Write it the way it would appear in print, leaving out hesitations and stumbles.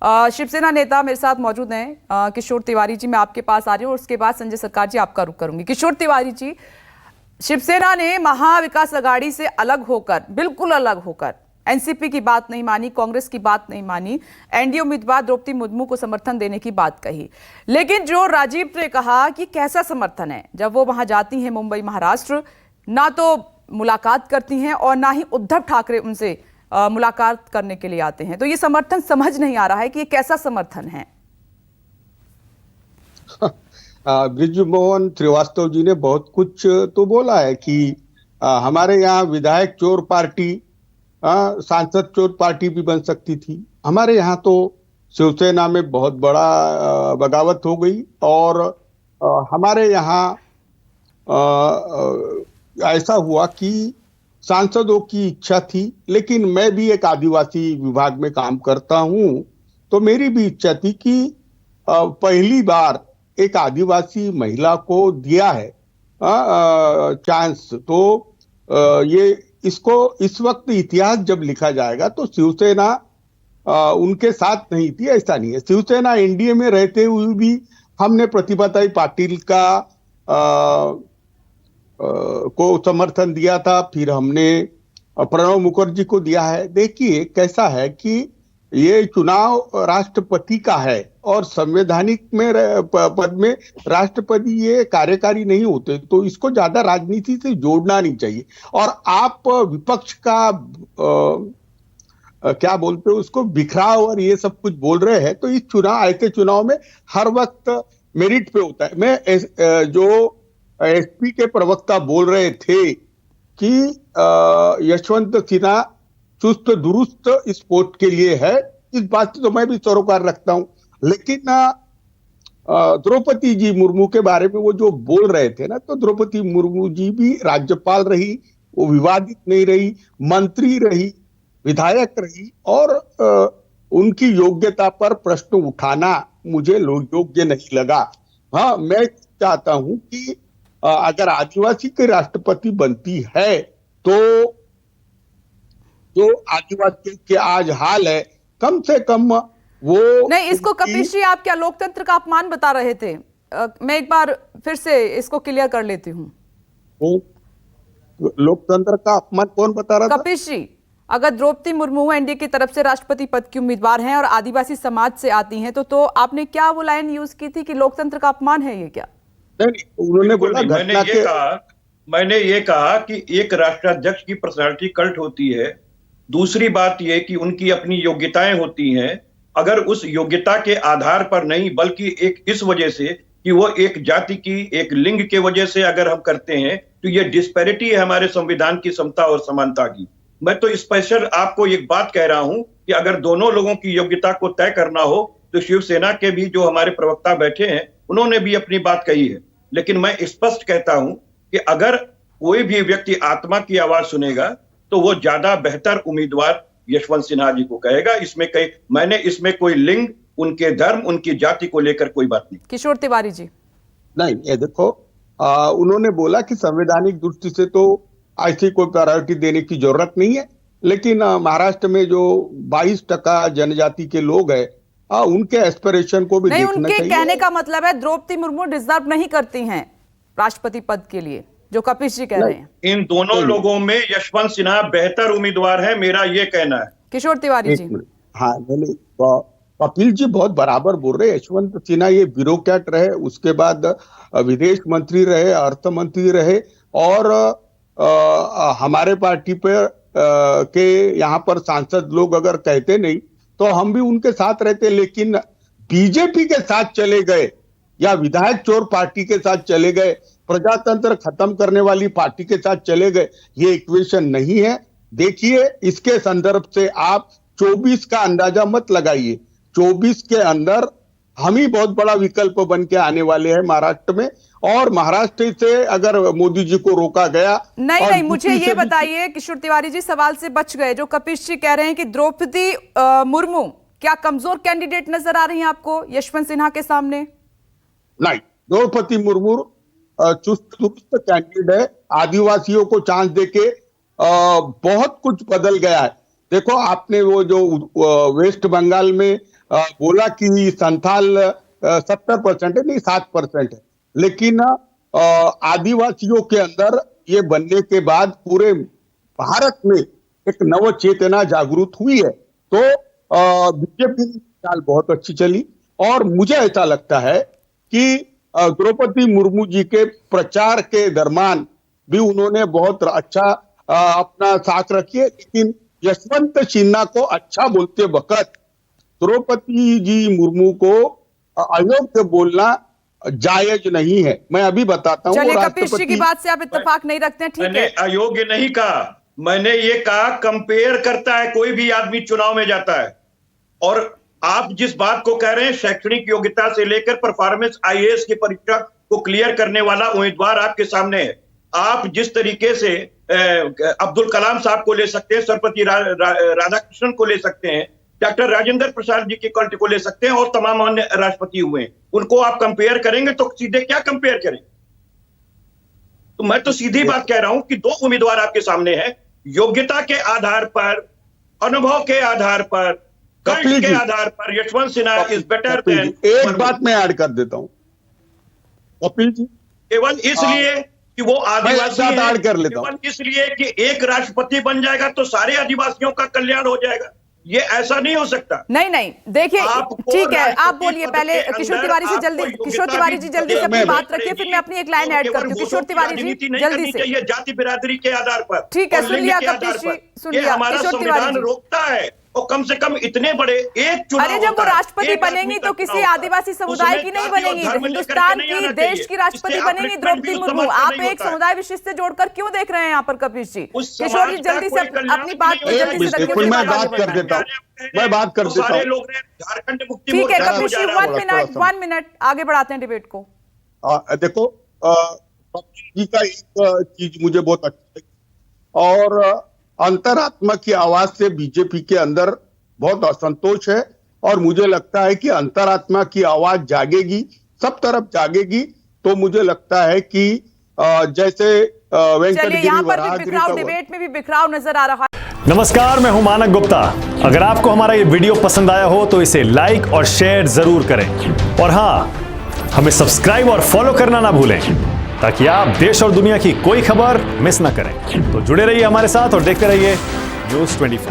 शिवसेना नेता मेरे साथ मौजूद हैं। किशोर तिवारी जी, मैं आपके पास आ रही हूँ और उसके बाद संजय सरकार जी आपका रुख करूंगी। किशोर तिवारी जी, शिवसेना ने महाविकास आघाड़ी से अलग होकर, बिल्कुल अलग होकर, एनसीपी की बात नहीं मानी, कांग्रेस की बात नहीं मानी, एनडीए उम्मीदवार द्रौपदी मुर्मू को समर्थन देने की बात कही। लेकिन जो राजीव ने कहा कि कैसा समर्थन है, जब वो वहां जाती हैं मुंबई महाराष्ट्र, ना तो मुलाकात करती हैं और ना ही उद्धव ठाकरे उनसे मुलाकात करने के लिए आते हैं, तो ये समर्थन समझ नहीं आ रहा है कि ये कैसा समर्थन है। बृजमोहन श्रीवास्तव जी ने बहुत कुछ तो बोला है कि हमारे यहाँ विधायक चोर पार्टी, सांसद चोर पार्टी भी बन सकती थी। हमारे यहाँ तो शिवसेना में बहुत बड़ा बगावत हो गई और हमारे यहाँ ऐसा हुआ कि सांसदों की इच्छा थी, लेकिन मैं भी एक आदिवासी विभाग में काम करता हूं, तो मेरी भी इच्छा थी कि पहली बार एक आदिवासी महिला को दिया है चांस। तो ये इसको इस वक्त इतिहास जब लिखा जाएगा तो शिवसेना उनके साथ नहीं थी, ऐसा नहीं है। शिवसेना एनडीए में रहते हुए भी हमने प्रतिभाताई पाटिल का को समर्थन दिया था, फिर हमने प्रणब मुखर्जी को दिया है। देखिए कैसा है कि ये चुनाव राष्ट्रपति का है और संवैधानिक में पद में राष्ट्रपति ये कार्यकारी नहीं होते, तो इसको ज्यादा राजनीति से जोड़ना नहीं चाहिए। और आप विपक्ष का क्या बोलते हो उसको, बिखराव और ये सब कुछ बोल रहे हैं, तो इस चुनाव, ऐसे चुनाव में हर वक्त मेरिट पे होता है। मैं जो एसपी के प्रवक्ता बोल रहे थे कि यशवंत सिन्हा चुस्त दुरुस्त इस वोट के लिए है, इस बात से तो मैं भी सरोकार रखता हूं। लेकिन द्रौपदी जी मुर्मू के बारे में वो जो बोल रहे थे ना, तो द्रौपदी मुर्मू जी भी राज्यपाल रही, वो विवादित नहीं रही, मंत्री रही, विधायक रही, और उनकी योग्यता पर प्रश्न उठाना मुझे योग्य नहीं लगा। हाँ, मैं चाहता हूं कि अगर आदिवासी के राष्ट्रपति बनती है तो जो आदिवासी के आज हाल है, कम से कम वो नहीं। इसको कपिश जी, आप क्या लोकतंत्र का अपमान बता रहे थे? मैं एक बार फिर से इसको क्लियर कर लेती हूँ। लोकतंत्र का अपमान कौन बता रहा था? कपिश जी, अगर द्रौपदी मुर्मू एनडीए की तरफ से राष्ट्रपति पद की उम्मीदवार हैं और आदिवासी समाज से आती हैं, तो आपने क्या वो लाइन यूज की थी कि लोकतंत्र का अपमान है ये क्या? नहीं, उन्होंने बोला मैंने ये कहा कि एक राष्ट्राध्यक्ष की पर्सनालिटी कल्ट होती है। दूसरी बात ये कि उनकी अपनी योग्यताएं होती हैं। अगर उस योग्यता के आधार पर नहीं, बल्कि एक इस वजह से कि वो एक जाति की, एक लिंग के वजह से अगर हम करते हैं, तो ये डिस्पैरिटी है हमारे संविधान की समता और समानता की। मैं तो स्पेशल आपको एक बात कह रहा हूं कि अगर दोनों लोगों की योग्यता को तय करना हो तो शिवसेना के भी जो हमारे प्रवक्ता बैठे हैं उन्होंने भी अपनी बात कही है। लेकिन मैं स्पष्ट कहता हूं कि अगर कोई भी व्यक्ति आत्मा की आवाज सुनेगा तो वो ज्यादा बेहतर उम्मीदवार यशवंत सिन्हा जी को कहेगा। मैंने इसमें कोई लिंग, उनके धर्म, उनकी जाति को लेकर कोई बात नहीं। किशोर तिवारी जी, नहीं, ये देखो, उन्होंने बोला कि संवैधानिक दृष्टि से तो ऐसी कोई प्रायोरिटी देने की जरूरत नहीं है, लेकिन महाराष्ट्र में जो 22% जनजाति के लोग हैं, उनके एस्पिरेशन को भी देखना चाहिए। उनके कहने का मतलब है द्रौपदी मुर्मू डिजर्व नहीं करती हैं राष्ट्रपति पद के लिए, जो कपिश जी कह रहे हैं। इन दोनों लोगों में यशवंत सिन्हा बेहतर उम्मीदवार है, मेरा ये कहना है। किशोर तिवारी जी, हाँ, कपिल जी बहुत बराबर बोल रहे हैं। यशवंत सिन्हा ये ब्यूरोक्रेट रहे, उसके बाद विदेश मंत्री रहे, अर्थ मंत्री रहे, और हमारे पार्टी पर के यहाँ पर सांसद लोग अगर कहते नहीं तो हम भी उनके साथ रहते। लेकिन बीजेपी के साथ चले गए या विधायक चोर पार्टी के साथ चले गए, प्रजातंत्र खत्म करने वाली पार्टी के साथ चले गए, ये इक्वेशन नहीं है। देखिए, इसके संदर्भ से आप 24 का अंदाजा मत लगाइए। 24 के अंदर हम ही बहुत बड़ा विकल्प बन के आने वाले हैं महाराष्ट्र में, और महाराष्ट्र से अगर मोदी जी को रोका गया। नहीं, मुझे ये बताइए किशोर तिवारी जी, सवाल से बच गए। जो कपिश जी कह रहे हैं कि द्रौपदी मुर्मू क्या कमजोर कैंडिडेट नजर आ रही हैं आपको यशवंत सिन्हा के सामने? नहीं, द्रौपदी मुर्मू चुस्त दुरुस्त कैंडिडेट है। आदिवासियों को चांस देके बहुत कुछ बदल गया है। देखो, आपने वो जो वेस्ट बंगाल में बोला कि संथाल 70% है, नहीं 7% है, लेकिन आदिवासियों के अंदर ये बनने के बाद पूरे भारत में एक नव चेतना जागृत हुई है। तो बीजेपी की चाल बहुत अच्छी चली और मुझे ऐसा लगता है कि द्रौपदी मुर्मू जी के प्रचार के दरमियान भी उन्होंने बहुत अच्छा अपना साथ रखी है, लेकिन यशवंत सिन्हा को अच्छा बोलते वक्त द्रौपदी जी मुर्मू को अयोग्य बोलना जायज नहीं है। मैं अभी बताता हूँ। चलिए, कपिश जी की बात से आप इत्तेफाक नहीं रखते हैं, ठीक मैंने है। अयोग्य नहीं कहा, मैंने ये कहा कंपेयर करता है, कोई भी आदमी चुनाव में जाता है। और आप जिस बात को कह रहे हैं, शैक्षणिक योग्यता से लेकर परफॉर्मेंस आईएएस की परीक्षा को क्लियर करने वाला उम्मीदवार आपके सामने है। आप जिस तरीके से अब्दुल कलाम साहब को ले सकते हैं, सर्वपल्ली राधाकृष्णन को ले सकते हैं, डॉक्टर राजेंद्र प्रसाद जी के कल्ट को ले सकते हैं और तमाम अन्य राष्ट्रपति हुए हैं, उनको आप कंपेयर करेंगे तो सीधे क्या कंपेयर करें? तो मैं तो सीधी बात कह रहा हूं कि दो उम्मीदवार आपके सामने हैं, योग्यता के आधार पर, अनुभव के आधार पर, कल्ट के आधार पर Yashwant Sinha is better than. एक बात मैं ऐड कर देता हूं कपिल जी, केवल इसलिए कि वो आदिवासी हैं, ऐड कर लेता हूं, केवल इसलिए कि एक राष्ट्रपति बन जाएगा तो सारे आदिवासियों का कल्याण हो जाएगा, ये ऐसा नहीं हो सकता। नहीं नहीं, देखिए ठीक है, आप बोलिए पहले। किशोर तिवारी से जल्दी, किशोर तिवारी जी जल्दी से अपनी बात रखिए, फिर मैं अपनी एक लाइन ऐड करती हूँ। किशोर तिवारी जी जल्दी से। जाति बिरादरी के आधार पर, ठीक है, सुन लिया कपिश जी, सुन लिया। हमारा संविधान रोकता है और कम से कम इतने बड़े एक चुनाव। अरे जब वो राष्ट्रपति बनेंगी तो किसी आदिवासी समुदाय की नहीं बनेंगी, हिंदुस्तान की, देश की राष्ट्रपति बनेंगी द्रौपदी मुर्मू। आप एक समुदाय विशिष्ट से जोड़कर क्यों देख रहे हैं यहाँ पर कपिश जी? किशोर जी जल्दी से अपनी बात जल्दी से रखिए। मैं बात कर देता हूँ, मैं बात कर देता हूँ। झारखंड मुक्ति ठीक है कपिश जी, 1 मिनट आगे बढ़ाते हैं डिबेट को। देखो, कपिल जी का एक चीज मुझे बहुत अच्छी लगी और अंतरात्मा की आवाज से बीजेपी के अंदर बहुत असंतोष है और मुझे लगता है कि अंतरात्मा की आवाज जागेगी, सब तरफ जागेगी, तो मुझे लगता है कि जैसे चलिए, यहाँ पर भी बिखराव, डिबेट में भी बिखराव नजर आ रहा है। नमस्कार, मैं हूं मानक गुप्ता। अगर आपको हमारा ये वीडियो पसंद आया हो तो इसे लाइक और शेयर जरूर करें और हाँ, हमें सब्सक्राइब और फॉलो करना ना भूलें ताकि आप देश और दुनिया की कोई खबर मिस ना करें। तो जुड़े रहिए हमारे साथ और देखते रहिए News 24।